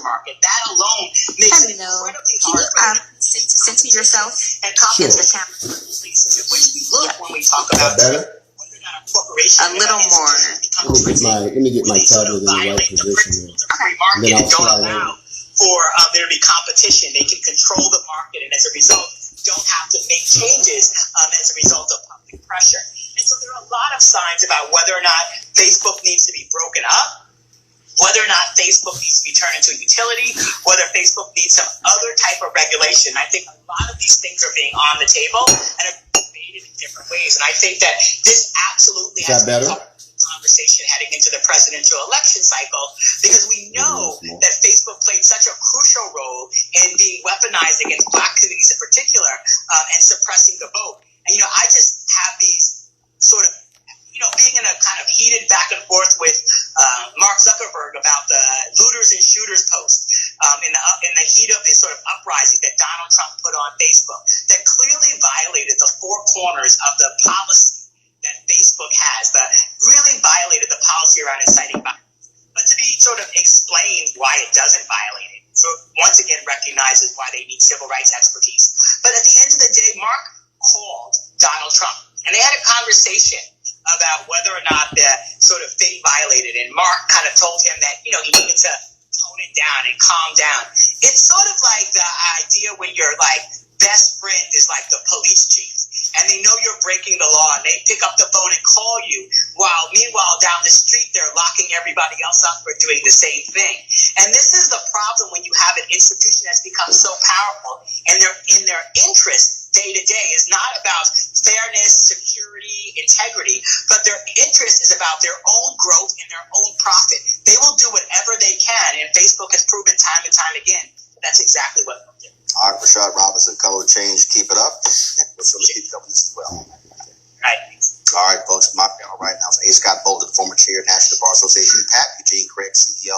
market. That alone makes it incredibly hard for center yourself and confidence the to which we look when we talk about whether or not a corporation a little more. Let me get my tablet in the right position. Free market and don't allow for there to be competition. They can control the market, and as a result, don't have to make changes as a result of public pressure. And so there are a lot of signs about whether or not Facebook needs to be broken up, whether or not Facebook needs to be turned into a utility, whether Facebook needs some other type of regulation. I think a lot of these things are being on the table and are being debated in different ways. And I think that this absolutely has to be part of the conversation heading into the presidential election cycle, because we know that Facebook played such a crucial role in being weaponized against Black communities in particular and suppressing the vote. And, I just have these sort of, being in a kind of heated back and forth with Mark Zuckerberg about the looters and shooters post in the heat of this sort of uprising that Donald Trump put on Facebook that clearly violated the four corners of the policy that Facebook has, that really violated the policy around inciting violence. But to be sort of explained why it doesn't violate it, so once again recognizes why they need civil rights expertise. But at the end of the day, Mark called Donald Trump, and they had a conversation about whether or not the sort of thing violated. And Mark kind of told him that, he needed to tone it down and calm down. It's sort of like the idea when your best friend is like the police chief, and they know you're breaking the law, and they pick up the phone and call you, while meanwhile down the street they're locking everybody else up for doing the same thing. And this is the problem when you have an institution that's become so powerful, and in their interest day to day is not about fairness, security, integrity, but their interest is about their own growth and their own profit. They will do whatever they can, and Facebook has proven time and time again that's exactly what they'll do. All right, Rashad Robinson, Color Change, keep it up. And we'll keep it up this as well. Right. All right, folks, my panel right now is A. Scott Bolden, former chair, National Bar Association, PAP, Eugene Craig, CEO,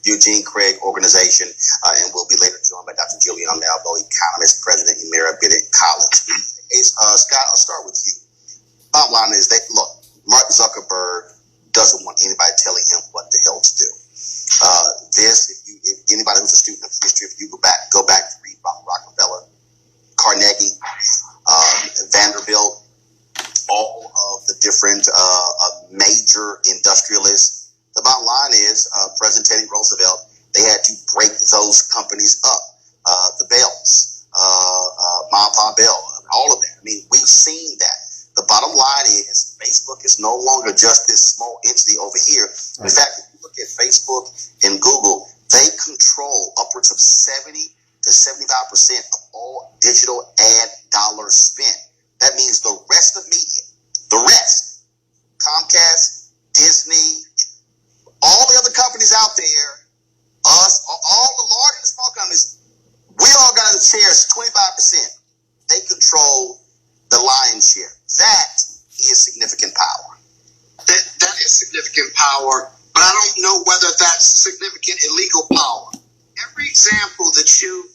Eugene Craig Organization, and we'll be later joined by Dr. Julian Malvo, economist, president, Emira Bennett College. Scott, I'll start with you. Bottom line is that, look, Mark Zuckerberg doesn't want anybody telling him what the hell to do. If anybody who's a student of history, if you go back to read about Rockefeller, Carnegie, Vanderbilt, all of the different major industrialists, the bottom line is President Teddy Roosevelt, they had to break those companies up. The Bells, Ma Pa Bell, all of that. I mean, we've seen that. The bottom line is Facebook is no longer just this small entity over here. In fact, if you look at Facebook and Google, they control upwards of 70 to 75% of all digital ad dollars spent. That means the rest of media, Comcast, Disney, all the other companies out there, us, all the large and small companies, we all got a share, 25%. They control the lion's share. That is significant power. That is significant power, but I don't know whether that's significant illegal power. Every example that you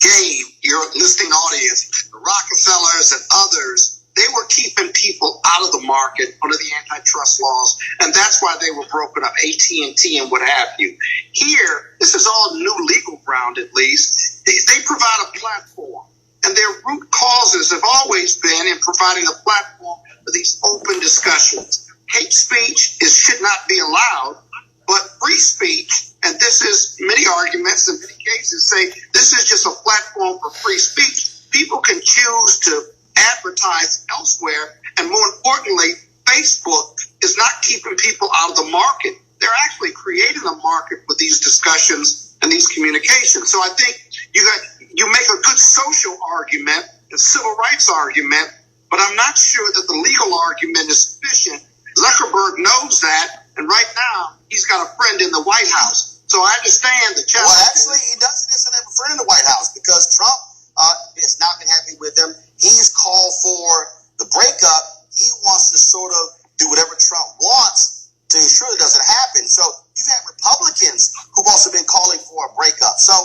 gave your listening audience, the Rockefellers and others, they were keeping people out of the market under the antitrust laws, and that's why they were broken up, AT&T and what have you. Here, this is all new legal ground, at least. They provide a platform, and their root causes have always been in providing a platform for these open discussions. Hate speech should not be allowed, but free speech, and this is many arguments in many cases say this is just a platform for free speech. People can choose to advertise elsewhere, and more importantly, Facebook is not keeping people out of the market. They're actually creating a market with these discussions and these communications. So I think you make a good social argument, a civil rights argument, but I'm not sure that the legal argument is sufficient. Zuckerberg knows that, and right now he's got a friend in the White House. So I understand the challenge. Well, actually, he doesn't have a friend in the White House because Trump has not been happy with him. He's called for the breakup. He wants to sort of do whatever Trump wants to ensure it doesn't happen. So you've had Republicans who've also been calling for a breakup. So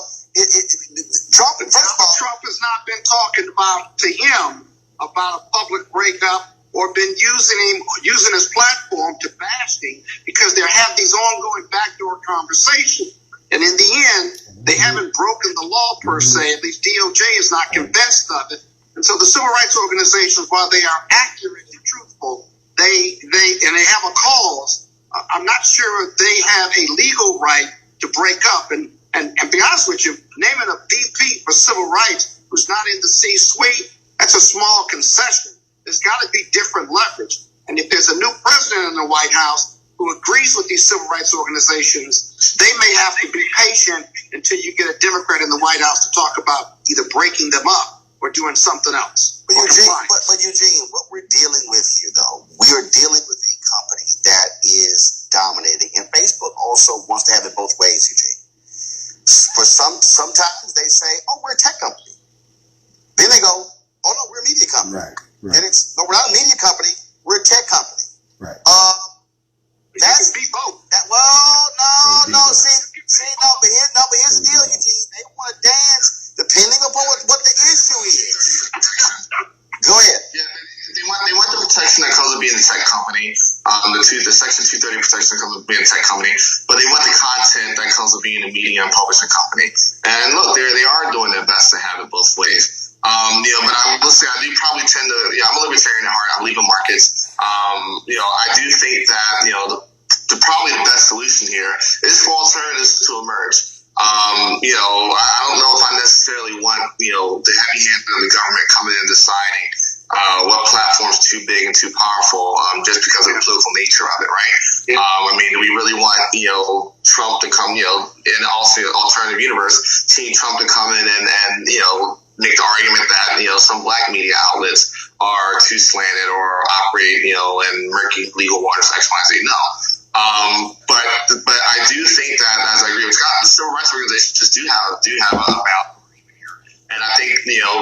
Trump has not been talking to him about a public breakup or been using his platform to bash him, because they have these ongoing backdoor conversations. And in the end, They haven't broken the law per se. At least DOJ is not convinced of it. And so the civil rights organizations, while they are accurate and truthful, they have a cause. I'm not sure they have a legal right to break up. And be honest with you, naming a VP for civil rights who's not in the C-suite, that's a small concession. There's got to be different leverage. And if there's a new president in the White House who agrees with these civil rights organizations, they may have to be patient until you get a Democrat in the White House to talk about either breaking them up or doing something else. But Eugene, what we're dealing with here, though, we are dealing with a company that is dominating. And Facebook also wants to have it both ways, Eugene. Sometimes they say, oh, we're a tech company. Then they go, oh, no, we're a media company. Right. And it's, no, we're not a media company. We're a tech company. Right. That's be both. No. But here's the deal, Eugene. They want to dance depending upon what the issue is. Go ahead. Yeah, they want the protection that comes with being a tech company. The Section 230 protection that comes with being a tech company, but they want the content that comes with being a media and publishing company. And look, they are doing their best to have it both ways. But I will say I do probably tend to. I'm a libertarian at heart. I believe in markets. I do think that probably the best solution here is for alternatives to emerge. I don't know if I necessarily want the heavy hand of the government coming in and deciding what platform's too big and too powerful just because of the political nature of it, right? Do we really want Trump to come in also alternative universe, Team Trump to come in and make the argument that some black media outlets are too slanted or operate in murky legal waters X, Y, Z? No. But I do think that, as I agree with Scott, the civil rights organizations do have a valid agreement here, and I think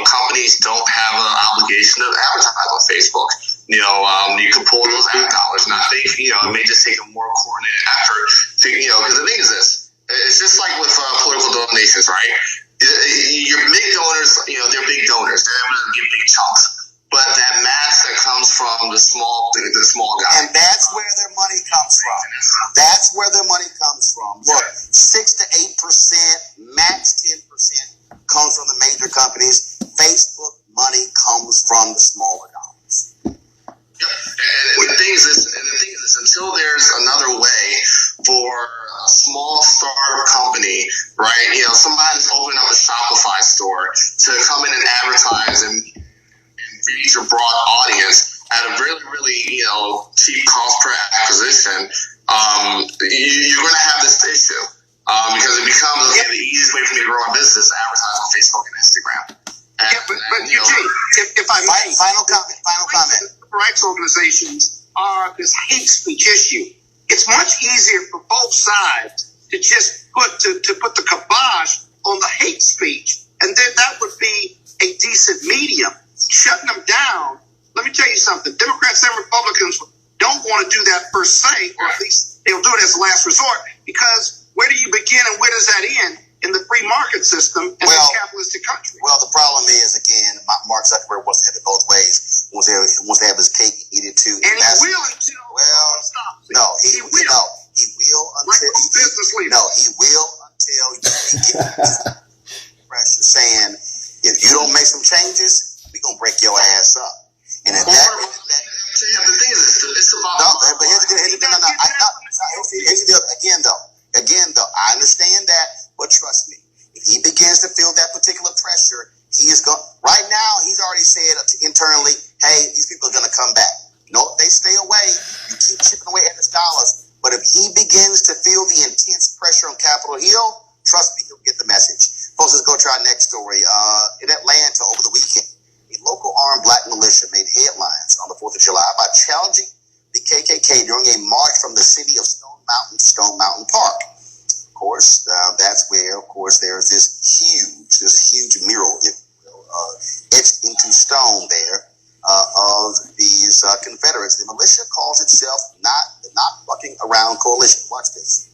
companies don't have an obligation to advertise on Facebook. You can pull those ad dollars, and I think it may just take a more coordinated effort to because the thing is this: it's just like with political donations, right? Your big donors, they're big donors; they're able to give big chunks. But that match that comes from the small guy. And that's where their money comes from. That's where their money comes from. Look, 6 to 8%, max 10% comes from the major companies. Facebook money comes from the smaller dollars. Yep. And the thing is this, until there's another way for a small startup company, right? Somebody's opening up a Shopify store to come in and advertise and reach a broad audience at a really, really, cheap cost per acquisition, you're going to have this issue because it becomes the easiest way for me to grow my business to advertise on Facebook and Instagram. But Eugene, if I may, final comment. Civil rights organizations are this hate speech issue. It's much easier for both sides to just put the kibosh on the hate speech, and then that would be a decent medium. Shutting them down, let me tell you something. Democrats and Republicans don't want to do that per se, or at least they'll do it as a last resort, because where do you begin and where does that end in the free market system in this capitalistic country? Well, the problem is, again, Mark Zuckerberg wants to have it both ways. He wants to have his cake and eat it too. And he will until stop. No, he will. No, he will until he gets pressure saying, if you don't make some changes, we're going to break your ass up. And if the thing is, it's about... No, but here's the thing. Again, though, I understand that, but trust me, if he begins to feel that particular pressure, he is going... Right now, he's already said internally, hey, these people are going to come back. No, they stay away. You keep chipping away at his dollars. But if he begins to feel the intense pressure on Capitol Hill, trust me, he'll get the message. Folks, let's go to our next story. In Atlanta over the weekend, a local armed black militia made headlines on the 4th of July by challenging the KKK during a march from the city of Stone Mountain to Stone Mountain Park. Of course, that's where, there's this huge mural etched into stone there of these Confederates. The militia calls itself the Not Fucking Around Coalition. Watch this.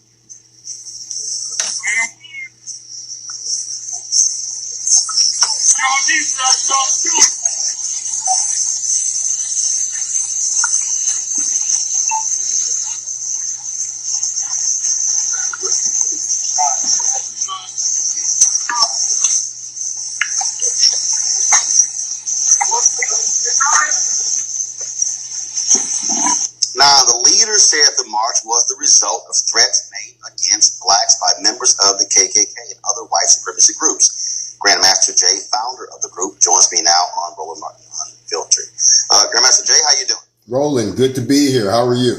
KKK and other white supremacy groups. Grandmaster Jay, founder of the group, joins me now on Roland Martin Unfiltered. Grandmaster Jay, how you doing? Roland, good to be here. How are you?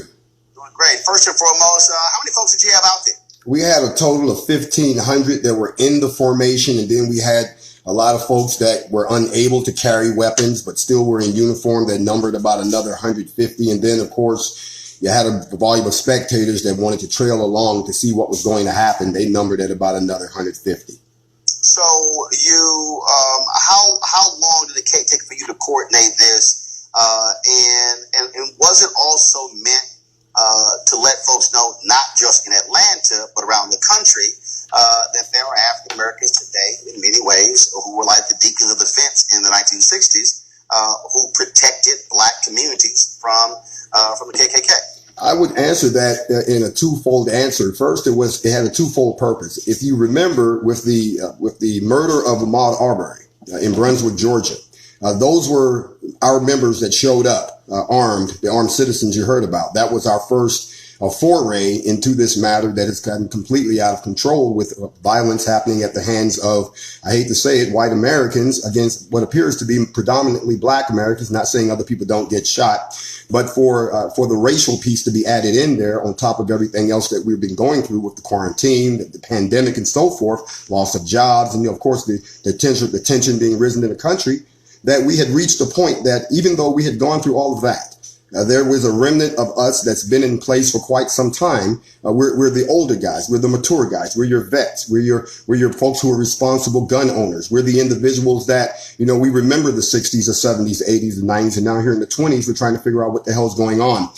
Doing great. First and foremost, how many folks did you have out there? We had a total of 1,500 that were in the formation, and then we had a lot of folks that were unable to carry weapons but still were in uniform that numbered about another 150. And then, of course, you had a volume of spectators that wanted to trail along to see what was going to happen. They numbered at about another 150. So you, how long did it take for you to coordinate this? And was it also meant to let folks know, not just in Atlanta, but around the country, that there are African Americans today, in many ways, who were like the deacons of the fence in the 1960s, who protected black communities from the KKK? I would answer that in a twofold answer. First, it had a twofold purpose. If you remember, with the murder of Ahmaud Arbery in Brunswick, Georgia, those were our members that showed up armed, the armed citizens you heard about. That was our first foray into this matter that has gotten completely out of control, with violence happening at the hands of, I hate to say it, white Americans against what appears to be predominantly black Americans. Not saying other people don't get shot, but for the racial piece to be added in there on top of everything else that we've been going through with the quarantine, the pandemic, and so forth, loss of jobs, and of course the tension being risen in the country, that we had reached a point that even though we had gone through all of that, there was a remnant of us that's been in place for quite some time. We're the older guys. We're the mature guys. We're your vets. We're your folks who are responsible gun owners. We're the individuals that, we remember the 60s, the 70s, the 80s, the 90s, and now here in the 20s, we're trying to figure out what the hell is going on.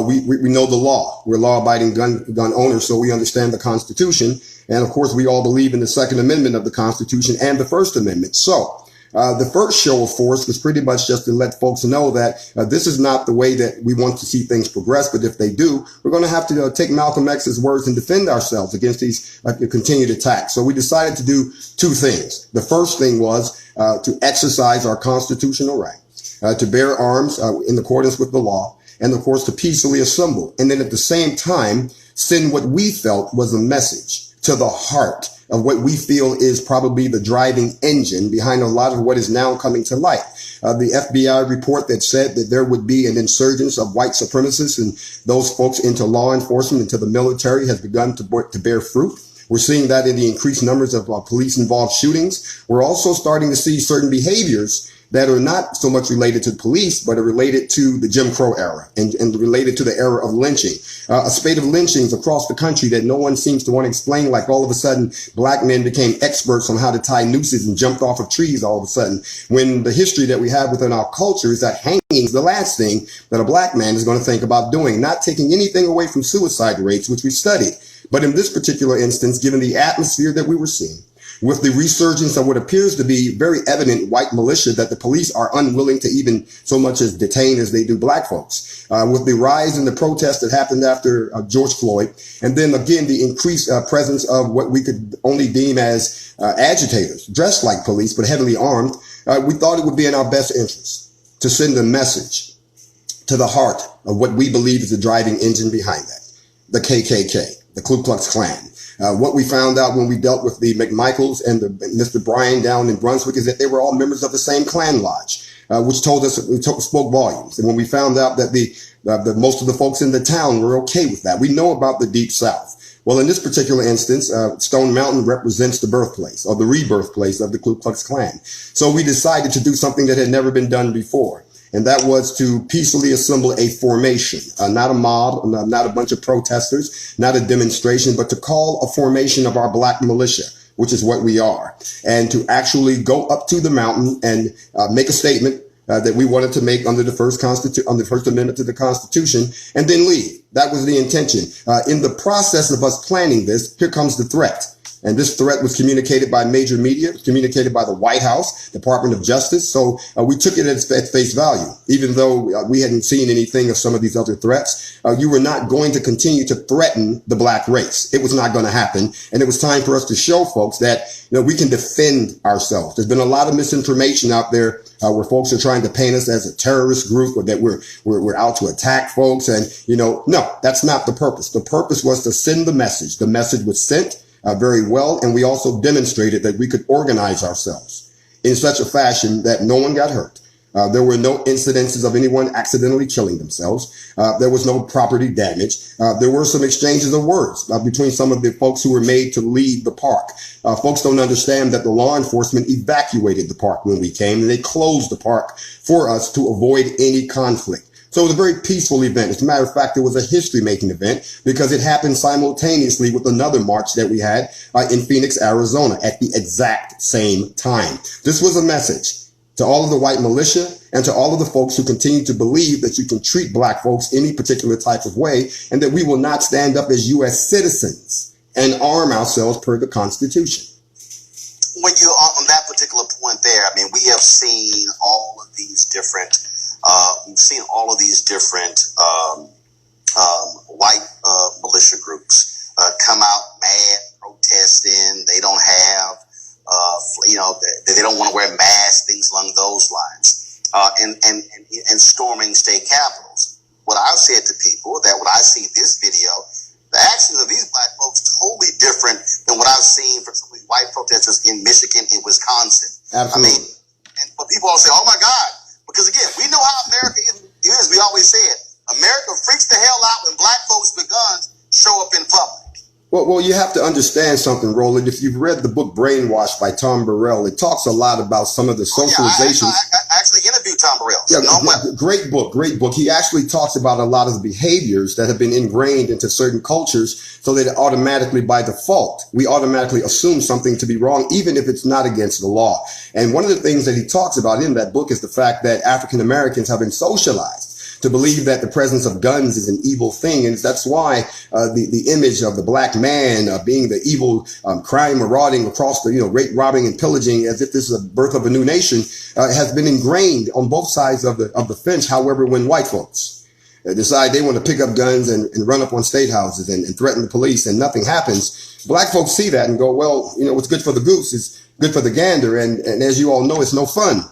We know the law. We're law-abiding gun owners, so we understand the Constitution. And of course, we all believe in the Second Amendment of the Constitution and the First Amendment. So, the first show of force was pretty much just to let folks know that this is not the way that we want to see things progress. But if they do, we're going to have to take Malcolm X's words and defend ourselves against these continued attacks. So we decided to do two things. The first thing was to exercise our constitutional right to bear arms in accordance with the law, and of course to peacefully assemble. And then at the same time, send what we felt was a message to the heart of what we feel is probably the driving engine behind a lot of what is now coming to light. The FBI report that said that there would be an insurgence of white supremacists and those folks into law enforcement, into the military, has begun to bear fruit. We're seeing that in the increased numbers of police-involved shootings. We're also starting to see certain behaviors that are not so much related to the police, but are related to the Jim Crow era and related to the era of lynching. A spate of lynchings across the country that no one seems to want to explain, like all of a sudden black men became experts on how to tie nooses and jumped off of trees all of a sudden, when the history that we have within our culture is that hanging is the last thing that a black man is going to think about doing, not taking anything away from suicide rates, which we studied. But in this particular instance, given the atmosphere that we were seeing, with the resurgence of what appears to be very evident white militia that the police are unwilling to even so much as detain as they do black folks, with the rise in the protests that happened after George Floyd, and then again the increased presence of what we could only deem as agitators, dressed like police but heavily armed, we thought it would be in our best interest to send a message to the heart of what we believe is the driving engine behind that, the KKK, the Ku Klux Klan. What we found out when we dealt with the McMichaels and the Mr. Bryan down in Brunswick is that they were all members of the same Klan lodge, which told us, spoke volumes. And when we found out that the most of the folks in the town were okay with that, we know about the Deep South. Well, in this particular instance, Stone Mountain represents the birthplace or the rebirth place of the Ku Klux Klan. So we decided to do something that had never been done before. And that was to peacefully assemble a formation, not a mob, not a bunch of protesters, not a demonstration, but to call a formation of our black militia, which is what we are, and to actually go up to the mountain and make a statement that we wanted to make under the First Amendment to the Constitution, and then leave. That was the intention. In the process of us planning this, here comes the threat. And this threat was communicated by major media, communicated by the White House, Department of Justice. So we took it at face value, even though we hadn't seen anything of some of these other threats. You were not going to continue to threaten the black race. It was not going to happen. And it was time for us to show folks that we can defend ourselves. There's been a lot of misinformation out there where folks are trying to paint us as a terrorist group, or that we're out to attack folks. And, no, that's not the purpose. The purpose was to send the message. The message was sent. very well. And we also demonstrated that we could organize ourselves in such a fashion that no one got hurt. There were no incidences of anyone accidentally killing themselves. There was no property damage. There were some exchanges of words between some of the folks who were made to leave the park. Folks don't understand that the law enforcement evacuated the park when we came, and they closed the park for us to avoid any conflict. So it was a very peaceful event. As a matter of fact, it was a history-making event because it happened simultaneously with another march that we had in Phoenix, Arizona at the exact same time. This was a message to all of the white militia and to all of the folks who continue to believe that you can treat black folks any particular type of way and that we will not stand up as U.S. citizens and arm ourselves per the Constitution. When you on that particular point there, I mean, we have seen all of these different, white militia groups come out mad, protesting. They don't have, they don't want to wear masks, things along those lines, and storming state capitals. What I've said to people that when I see this video, the actions of these black folks totally different than what I've seen from some of these white protesters in Michigan and Wisconsin. Absolutely. I mean, but people all say, "Oh my God," because again, we know how America is. We always say it. America freaks the hell out when black folks with guns show up in public. Well, you have to understand something, Roland. If you've read the book Brainwashed by Tom Burrell, it talks a lot about some of the socializations. I actually interviewed Tom Burrell. Yeah, great book. He actually talks about a lot of the behaviors that have been ingrained into certain cultures so that automatically, by default, we automatically assume something to be wrong, even if it's not against the law. And one of the things that he talks about in that book is the fact that African Americans have been socialized to believe that the presence of guns is an evil thing. And that's why the image of the black man being the evil crime marauding across the, rape, robbing, and pillaging as if this is a birth of a new nation has been ingrained on both sides of the fence. However, when white folks decide they want to pick up guns and run up on state houses and threaten the police and nothing happens, black folks see that and go, well, what's good for the goose is good for the gander. And as you all know, it's no fun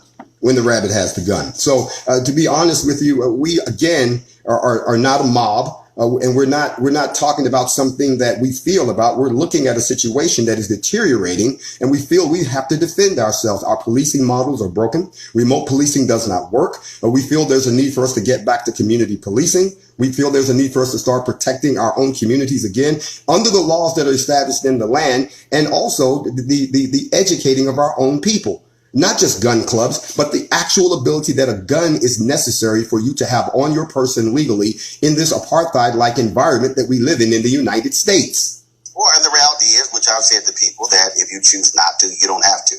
when the rabbit has the gun. So to be honest with you, we again are not a mob, and we're not talking about something that we feel about. We're looking at a situation that is deteriorating, and we feel we have to defend ourselves. Our policing models are broken. Remote policing does not work. We feel there's a need for us to get back to community policing. We feel there's a need for us to start protecting our own communities again under the laws that are established in the land, and also the educating of our own people. Not just gun clubs, but the actual ability that a gun is necessary for you to have on your person legally in this apartheid-like environment that we live in the United States. And the reality is, which I've said to people, that if you choose not to, you don't have to.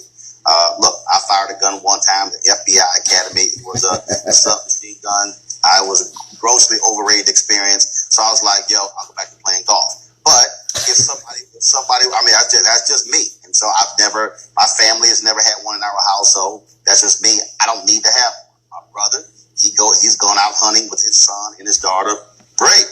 Look, I fired a gun one time at the FBI Academy. It was a submachine gun. It was a grossly overrated experience. So I was like, yo, I'll go back to playing golf. But if somebody, that's just me. And so my family has never had one in our household. That's just me. I don't need to have one. My brother, he's gone out hunting with his son and his daughter. Great.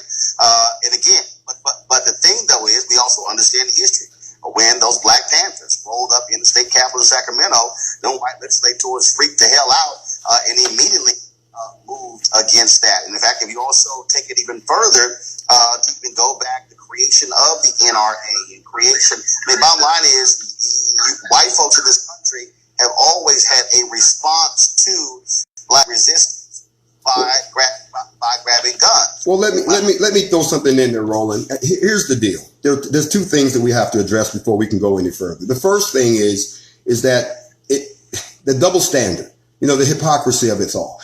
And again, but the thing though is we also understand the history. When those Black Panthers rolled up in the state capitol of Sacramento, them white legislators freaked the hell out and immediately moved against that. And in fact, if you also take it even further, to even go back, the creation of the NRA and creation. The bottom line is, white folks in this country have always had a response to black resistance by grabbing guns. Well, let me throw something in there, Roland. Here's the deal. There's two things that we have to address before we can go any further. The first thing is that the double standard. The hypocrisy of it all.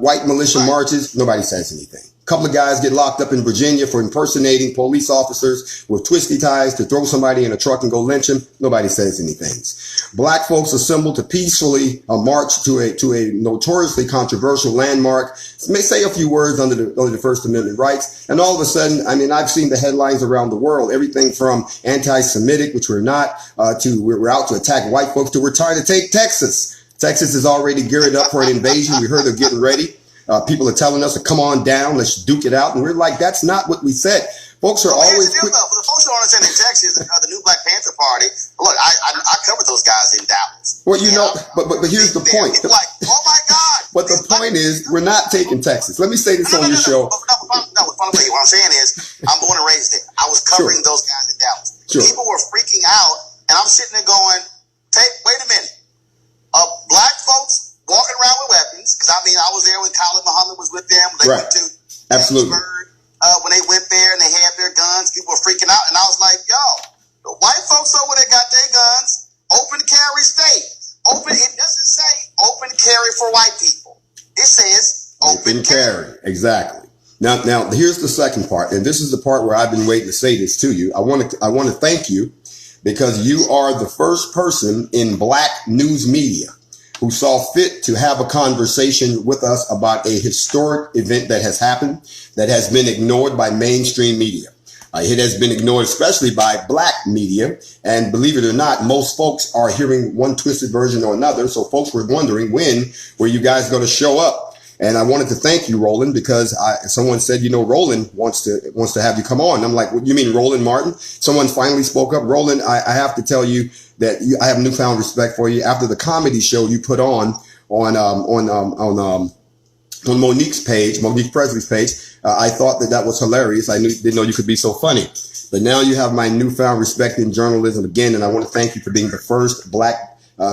White militia marches, nobody says anything. A couple of guys get locked up in Virginia for impersonating police officers with twisty ties to throw somebody in a truck and go lynch him. Nobody says anything. Black folks assemble to peacefully march to a notoriously controversial landmark, may say a few words under the First Amendment rights, and all of a sudden, I've seen the headlines around the world, everything from anti-Semitic, which we're not, to we're out to attack white folks, to we're trying to take Texas. Texas is already geared up for an invasion. We heard they're getting ready. People are telling us to come on down, let's duke it out. And we're like, that's not what we said. Folks are always quick. For the folks who don't understand, in Texas, the new Black Panther Party, look, I covered those guys in Dallas. Well, but here's the point. People like, oh my God. But the point is, we're not taking Texas. Let me say this on your show. No, what I'm saying is, I'm born and raised there. I was covering those guys in Dallas. People were freaking out, and I'm sitting there going, wait a minute. Black folks walking around with weapons, because I mean, I was there when Khalid Muhammad was with them. They went to Absolutely. When they went there and they had their guns, people were freaking out, and I was like, yo, the white folks over there got their guns, open carry state. It doesn't say open carry for white people. It says open carry. Exactly. Now, here's the second part, and this is the part where I've been waiting to say this to you. I want to thank you because you are the first person in black news media who saw fit to have a conversation with us about a historic event that has happened that has been ignored by mainstream media. It has been ignored, especially by black media. And believe it or not, most folks are hearing one twisted version or another. So folks were wondering, when were you guys going to show up? And I wanted to thank you, Roland, because someone said, Roland wants to have you come on. I'm like, what, you mean Roland Martin? Someone finally spoke up. Roland, I have to tell you that I have newfound respect for you. After the comedy show you put on Monique's page, Monique Presley's page, I thought that was hilarious. I didn't know you could be so funny. But now you have my newfound respect in journalism again, and I want to thank you for being the first black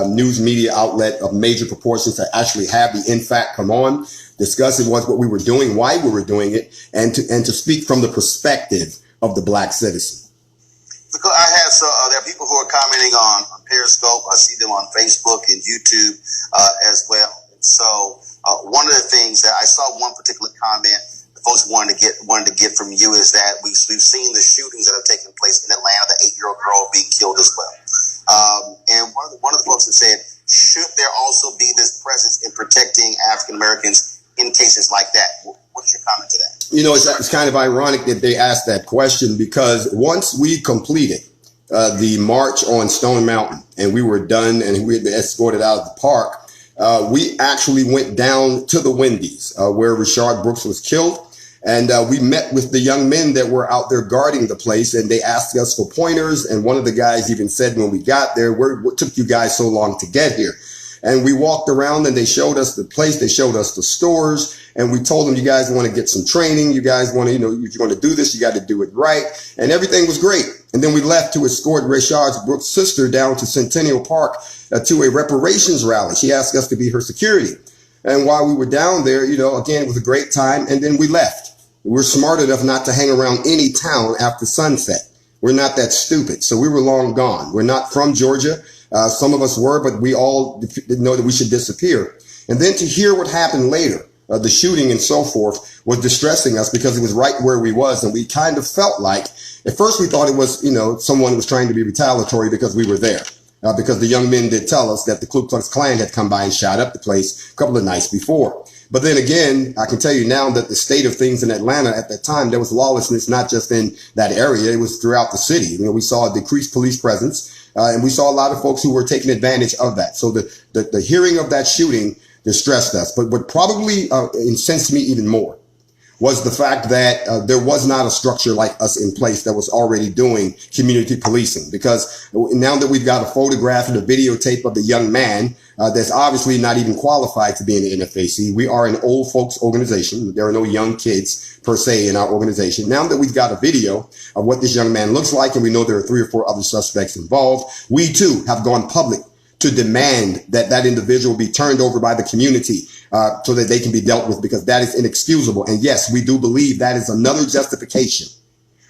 news media outlet of major proportions to actually have the NFAC come on, discussing what we were doing, why we were doing it, and to speak from the perspective of the black citizen. There are people who are commenting on Periscope. I see them on Facebook and YouTube as well. So one of the things that I saw, one particular comment the folks wanted to get from you is that we've seen the shootings that have taken place in Atlanta, the 8-year-old girl being killed as well. And one of the folks that said, should there also be this presence in protecting African Americans in cases like that? What's your comment to that? It's kind of ironic that they asked that question, because once we completed the march on Stone Mountain and we were done and we had been escorted out of the park, we actually went down to the Wendy's where Rayshard Brooks was killed. And we met with the young men that were out there guarding the place, and they asked us for pointers. And one of the guys even said when we got there, what took you guys so long to get here? And we walked around and they showed us the place. They showed us the stores, and we told them, you guys want to get some training. You guys want to, if you're going to do this, you got to do it right. And everything was great. And then we left to escort Rayshard Brooks' sister down to Centennial Park to a reparations rally. She asked us to be her security. And while we were down there, again, it was a great time. And then we left. We're smart enough not to hang around any town after sunset. We're not that stupid. So we were long gone. We're not from Georgia. Some of us were, but we all didn't know that we should disappear. And then to hear what happened later, the shooting and so forth, was distressing us because it was right where we was. And we kind of felt like, at first we thought it was, someone was trying to be retaliatory because we were there. Because the young men did tell us that the Ku Klux Klan had come by and shot up the place a couple of nights before. But then again, I can tell you now that the state of things in Atlanta at that time, there was lawlessness not just in that area, it was throughout the city. We saw a decreased police presence, and we saw a lot of folks who were taking advantage of that. So the hearing of that shooting distressed us. But what probably incensed me even more was the fact that there was not a structure like us in place that was already doing community policing. Because now that we've got a photograph and a videotape of the young man that's obviously not even qualified to be in the NFAC, we are an old folks organization. There are no young kids per se in our organization. Now that we've got a video of what this young man looks like, and we know there are 3 or 4 other suspects involved, we too have gone public to demand that individual be turned over by the community so that they can be dealt with, because that is inexcusable. And yes, we do believe that is another justification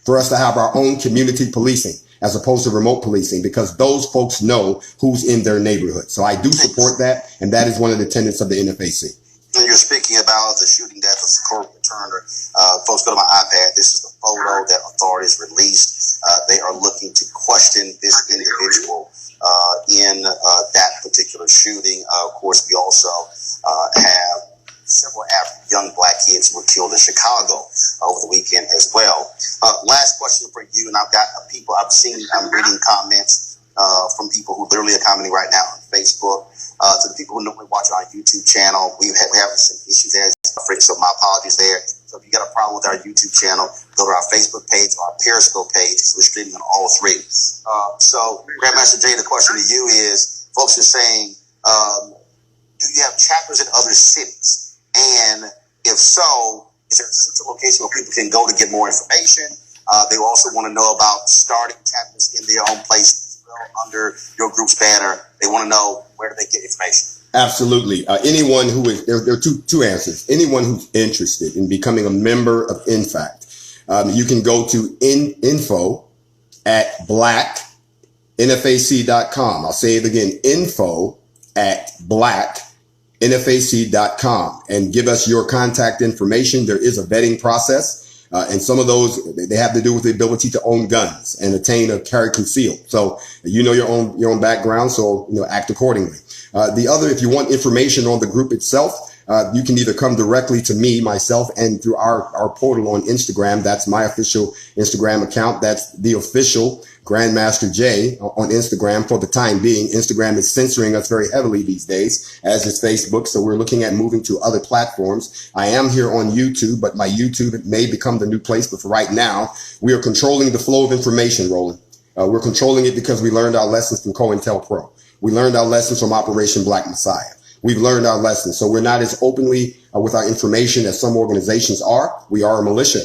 for us to have our own community policing as opposed to remote policing, because those folks know who's in their neighborhood. So I do support that, and that is one of the tenets of the NFAC. And you're speaking about the shooting death of Socorro Turner. Folks, go to my iPad. This is the photo that authorities released. They are looking to question this individual in that particular shooting. Of course, we also have several young black kids who were killed in Chicago over the weekend as well. Last question for you, and I've got people I'm reading comments from people who literally are commenting right now on Facebook. To the people who normally watch our YouTube channel, we're having some issues there, so my apologies there. So if you got a problem with our YouTube channel, go to our Facebook page or our Periscope page. We're streaming on all 3. So Grandmaster Jay, the question to you is, folks are saying, do you have chapters in other cities? And if so, is there a central location where people can go to get more information? They also want to know about starting chapters in the their own place as well under your group's banner. They want to know, where do they get information? Absolutely. Anyone who is, there are two answers. Anyone who's interested in becoming a member of NFAC, you can go to info@blacknfac.com. I'll say it again, info@blacknfac.com, and give us your contact information. There is a vetting process. And some of those, they have to do with the ability to own guns and attain or carry concealed. So you know your own background, so act accordingly. The other, if you want information on the group itself, you can either come directly to me, myself, and through our portal on Instagram. That's my official Instagram account. That's the official Grandmaster J on Instagram for the time being. Instagram is censoring us very heavily these days, as is Facebook. So we're looking at moving to other platforms. I am here on YouTube, but my YouTube may become the new place. But for right now, we are controlling the flow of information, Roland. We're controlling it because we learned our lessons from COINTELPRO. We learned our lessons from Operation Black Messiah. We've learned our lessons. So we're not as openly with our information as some organizations are. We are a militia.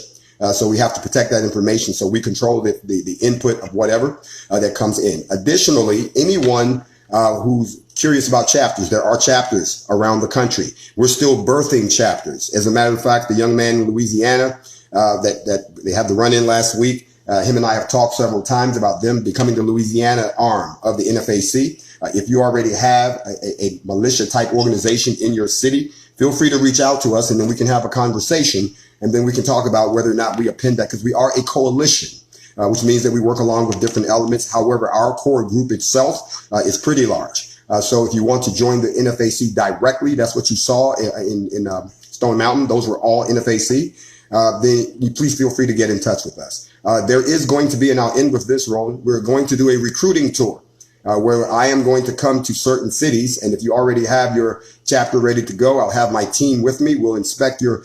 So we have to protect that information. So we control the input of whatever that comes in. Additionally, anyone who's curious about chapters, there are chapters around the country. We're still birthing chapters. As a matter of fact, the young man in Louisiana that they had the run-in last week, him and I have talked several times about them becoming the Louisiana arm of the NFAC. If you already have a militia type organization in your city, feel free to reach out to us, and then we can have a conversation, and then we can talk about whether or not we append that, because we are a coalition, which means that we work along with different elements. However, our core group itself is pretty large. So if you want to join the NFAC directly, that's what you saw in Stone Mountain. Those were all NFAC. Then you please feel free to get in touch with us. There is going to be, and I'll end with this, Roland, we're going to do a recruiting tour. Where I am going to come to certain cities. And if you already have your chapter ready to go, I'll have my team with me. We'll inspect your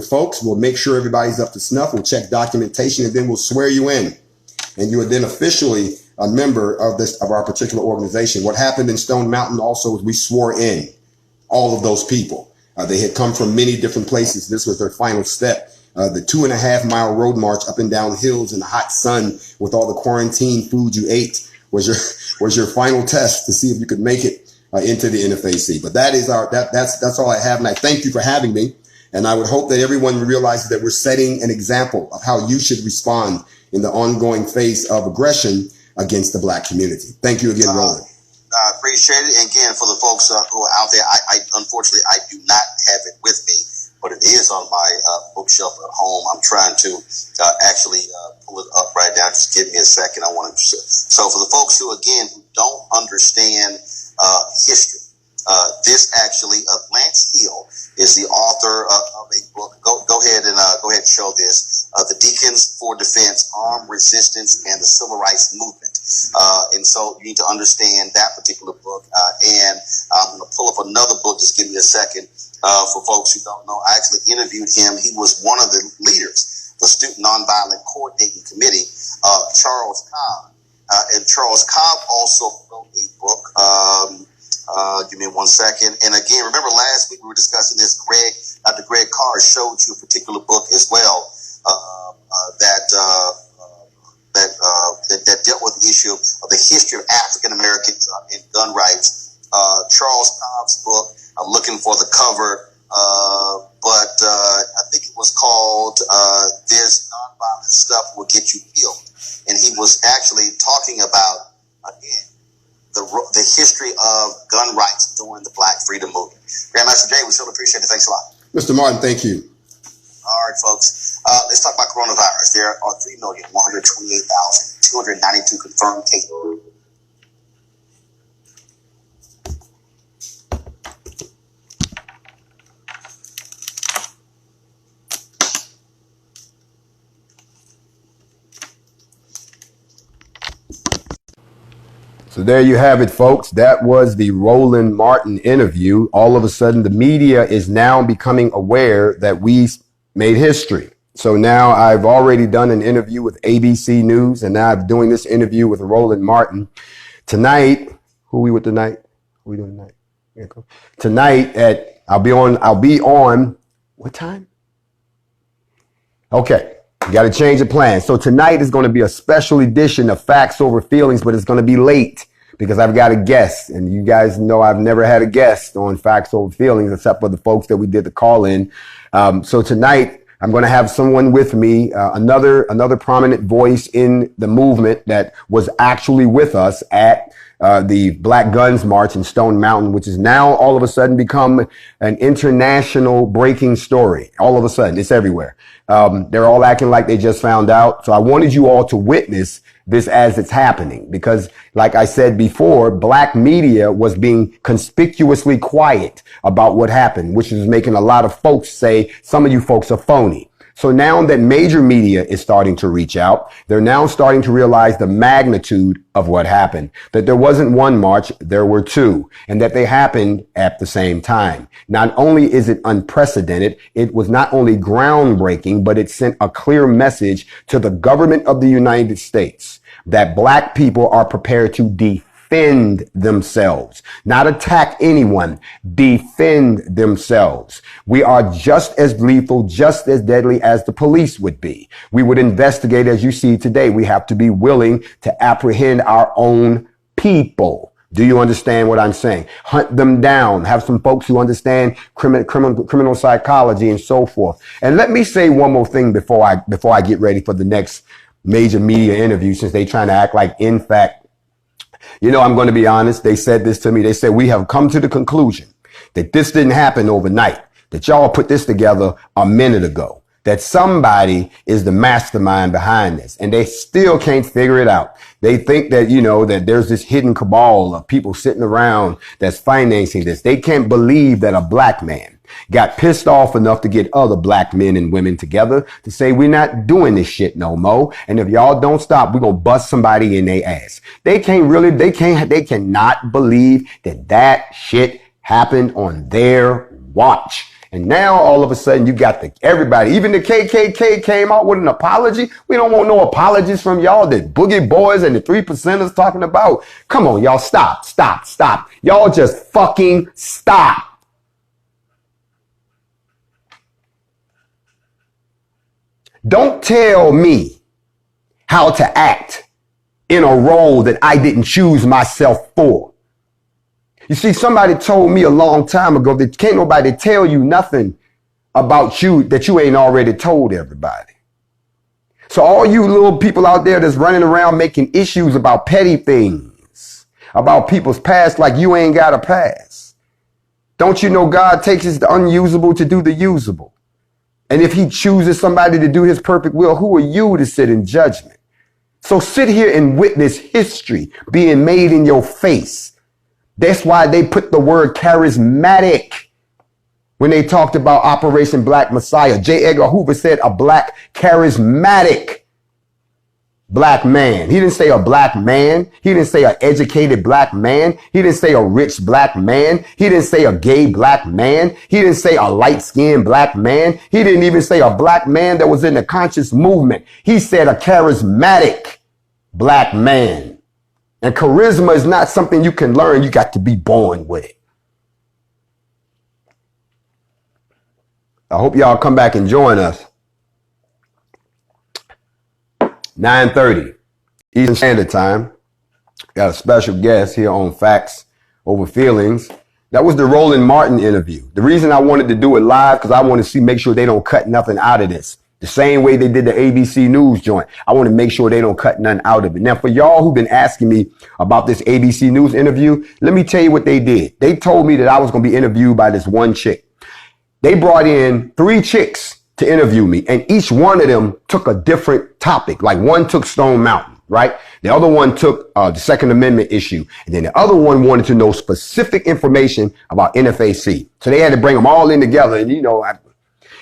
folks. We'll make sure everybody's up to snuff. We'll check documentation, and then we'll swear you in. And you are then officially a member of our particular organization. What happened in Stone Mountain also is we swore in all of those people. They had come from many different places. This was their final step. The 2.5-mile road march up and down hills in the hot sun with all the quarantine food you ate was your final test to see if you could make it into the NFAC. But that's all I have, and I thank you for having me. And I would hope that everyone realizes that we're setting an example of how you should respond in the ongoing phase of aggression against the Black community. Thank you again, Roland. I appreciate it. And again, for the folks who are out there, I unfortunately I do not have it with me, but it is on my bookshelf at home. I'm trying to actually pull it up right now. Just give me a second. I want to. So for the folks who don't understand history, this actually, Lance Hill is the author of a book. Go ahead and show this. The Deacons for Defense, Armed Resistance, and the Civil Rights Movement. And so you need to understand that particular book. And I'm going to pull up another book. Just give me a second. For folks who don't know, I actually interviewed him. He was one of the leaders, the Student Nonviolent Coordinating Committee, Charles Cobb. And Charles Cobb also wrote a book. Give me 1 second. And again, remember last week we were discussing this. Dr. Greg Carr showed you a particular book as well that dealt with the issue of the history of African Americans and gun rights. Charles Cobb's book. I'm looking for the cover, but I think it was called "This Nonviolent Stuff Will Get You Killed," and he was actually talking about again the history of gun rights during the Black Freedom Movement. Grandmaster Jay, we still appreciate it. Thanks a lot, Mr. Martin. Thank you. All right, folks. Let's talk about coronavirus. There are 3,128,292 confirmed cases. So there you have it, folks. That was the Roland Martin interview. All of a sudden, the media is now becoming aware that we made history. So now I've already done an interview with ABC News, and now I'm doing this interview with Roland Martin. Tonight, who we with tonight? Who we doing tonight? Yeah, cool. Tonight I'll be on, what time? Okay. You got to change the plan. So tonight is going to be a special edition of Facts Over Feelings, but it's going to be late because I've got a guest. And you guys know I've never had a guest on Facts Over Feelings except for the folks that we did the call in. So tonight I'm going to have someone with me, another prominent voice in the movement that was actually with us at the Black Guns March in Stone Mountain, which is now all of a sudden become an international breaking story. All of a sudden, it's everywhere. They're all acting like they just found out. So I wanted you all to witness this as it's happening because, like I said before, black media was being conspicuously quiet about what happened, which is making a lot of folks say some of you folks are phony. So now that major media is starting to reach out, they're now starting to realize the magnitude of what happened, that there wasn't one march, there were two, and that they happened at the same time. Not only is it unprecedented, it was not only groundbreaking, but it sent a clear message to the government of the United States that black people are prepared to defend themselves, not attack anyone, defend themselves. We are just as lethal, just as deadly as the police would be. We would investigate as you see today. We have to be willing to apprehend our own people. Do you understand what I'm saying? Hunt them down. Have some folks who understand criminal psychology and so forth. And let me say one more thing before I get ready for the next major media interview, since they trying to act like NFAC. You know, I'm going to be honest. They said this to me. They said, we have come to the conclusion that this didn't happen overnight, that y'all put this together a minute ago, that somebody is the mastermind behind this. And they still can't figure it out. They think that, you know, that there's this hidden cabal of people sitting around that's financing this. They can't believe that a black man got pissed off enough to get other black men and women together to say, we're not doing this shit no more. And if y'all don't stop, we're going to bust somebody in their ass. They cannot believe that shit happened on their watch. And now all of a sudden you got everybody, even the KKK came out with an apology. We don't want no apologies from y'all that Boogie Boys and the 3%ers talking about. Come on, y'all, stop. Y'all just fucking stop. Don't tell me how to act in a role that I didn't choose myself for. You see, somebody told me a long time ago that can't nobody tell you nothing about you that you ain't already told everybody. So all you little people out there that's running around making issues about petty things, about people's past like you ain't got a past. Don't you know God takes the unusable to do the usable? And if he chooses somebody to do his perfect will, who are you to sit in judgment? So sit here and witness history being made in your face. That's why they put the word charismatic when they talked about Operation Black Messiah. J. Edgar Hoover said a black charismatic black man. He didn't say a black man. He didn't say an educated black man. He didn't say a rich black man. He didn't say a gay black man. He didn't say a light-skinned black man. He didn't even say a black man that was in the conscious movement. He said a charismatic black man. And charisma is not something you can learn. You got to be born with it. I hope y'all come back and join us. 9:30 Eastern Standard Time. Got a special guest here on Facts Over Feelings. That was the Roland Martin interview. The reason I wanted to do it live, because I want to make sure they don't cut nothing out of this. The same way they did the ABC News joint. I want to make sure they don't cut nothing out of it. Now, for y'all who've been asking me about this ABC News interview, let me tell you what they did. They told me that I was going to be interviewed by this one chick. They brought in 3 chicks to interview me, and each one of them took a different topic. Like one took Stone Mountain, right? The other one took the Second Amendment issue. And then the other one wanted to know specific information about NFAC. So they had to bring them all in together. And, you know,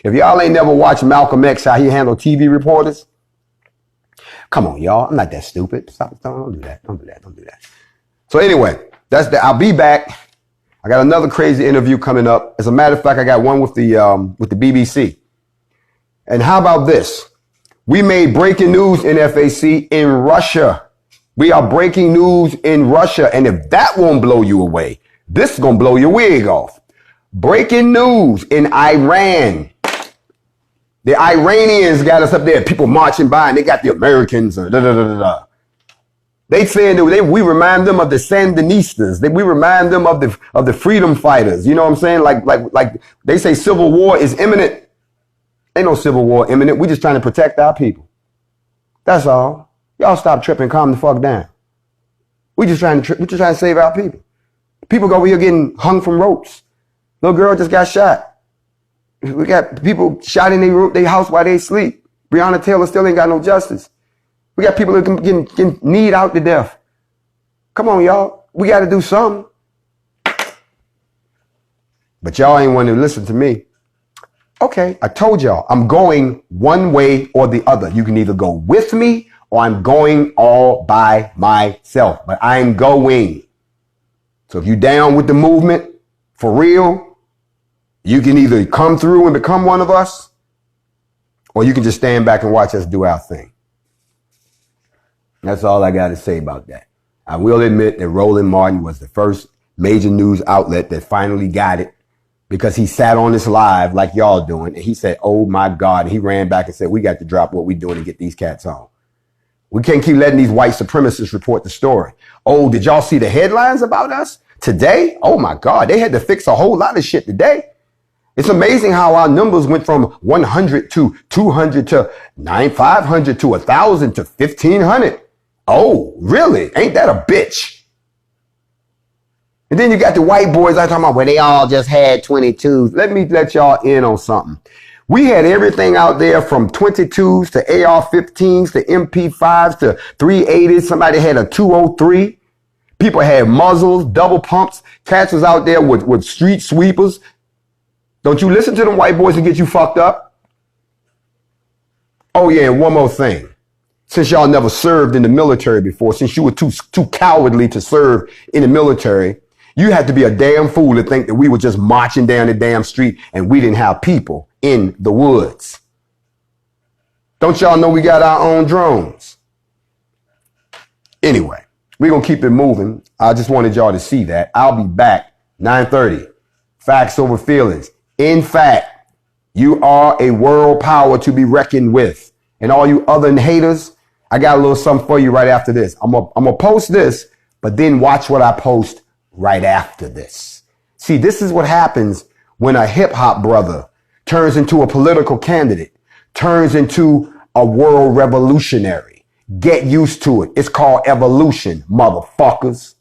if y'all ain't never watched Malcolm X, how he handled TV reporters, come on, y'all. I'm not that stupid. Stop. Don't do that. Don't do that. So anyway, I'll be back. I got another crazy interview coming up. As a matter of fact, I got one with the BBC. And how about this? We made breaking news in NFAC in Russia. We are breaking news in Russia. And if that won't blow you away, this is going to blow your wig off. Breaking news in Iran. The Iranians got us up there, people marching by, and they got the Americans. They saying that we remind them of the Sandinistas. We remind them of the freedom fighters. You know what I'm saying? Like they say civil war is imminent. Ain't no civil war imminent. We just trying to protect our people. That's all. Y'all stop tripping, calm the fuck down. We just trying to save our people. People go over here getting hung from ropes. Little girl just got shot. We got people shot in their house while they sleep. Breonna Taylor still ain't got no justice. We got people that getting kneed out to death. Come on, y'all. We got to do something. But y'all ain't want to listen to me. Okay, I told y'all, I'm going one way or the other. You can either go with me or I'm going all by myself. But I'm going. So if you down with the movement, for real, you can either come through and become one of us, or you can just stand back and watch us do our thing. That's all I got to say about that. I will admit that Roland Martin was the first major news outlet that finally got it, because he sat on this live like y'all doing, and he said, oh my God, and he ran back and said, we got to drop what we're doing and get these cats on. We can't keep letting these white supremacists report the story. Oh, did y'all see the headlines about us today? Oh my God, they had to fix a whole lot of shit today. It's amazing how our numbers went from 100 to 200 to 500 to 1,000 to 1,500. Oh, really? Ain't that a bitch? And then you got the white boys I talking about, well, they all just had 22s. Let me let y'all in on something. We had everything out there from 22s to AR-15s to MP5s to 380s. Somebody had a 203. People had muzzles, double pumps. Cats was out there with street sweepers. Don't you listen to them white boys to get you fucked up? Oh yeah, and one more thing. Since y'all never served in the military before, since you were too cowardly to serve in the military, you had to be a damn fool to think that we were just marching down the damn street and we didn't have people in the woods. Don't y'all know we got our own drones? Anyway, we're going to keep it moving. I just wanted y'all to see that. I'll be back 9:30. Facts over feelings. In fact, you are a world power to be reckoned with. And all you other haters, I got a little something for you right after this. I'm gonna post this, but then watch what I post right after this. See, this is what happens when a hip hop brother turns into a political candidate, turns into a world revolutionary. Get used to it. It's called evolution, motherfuckers.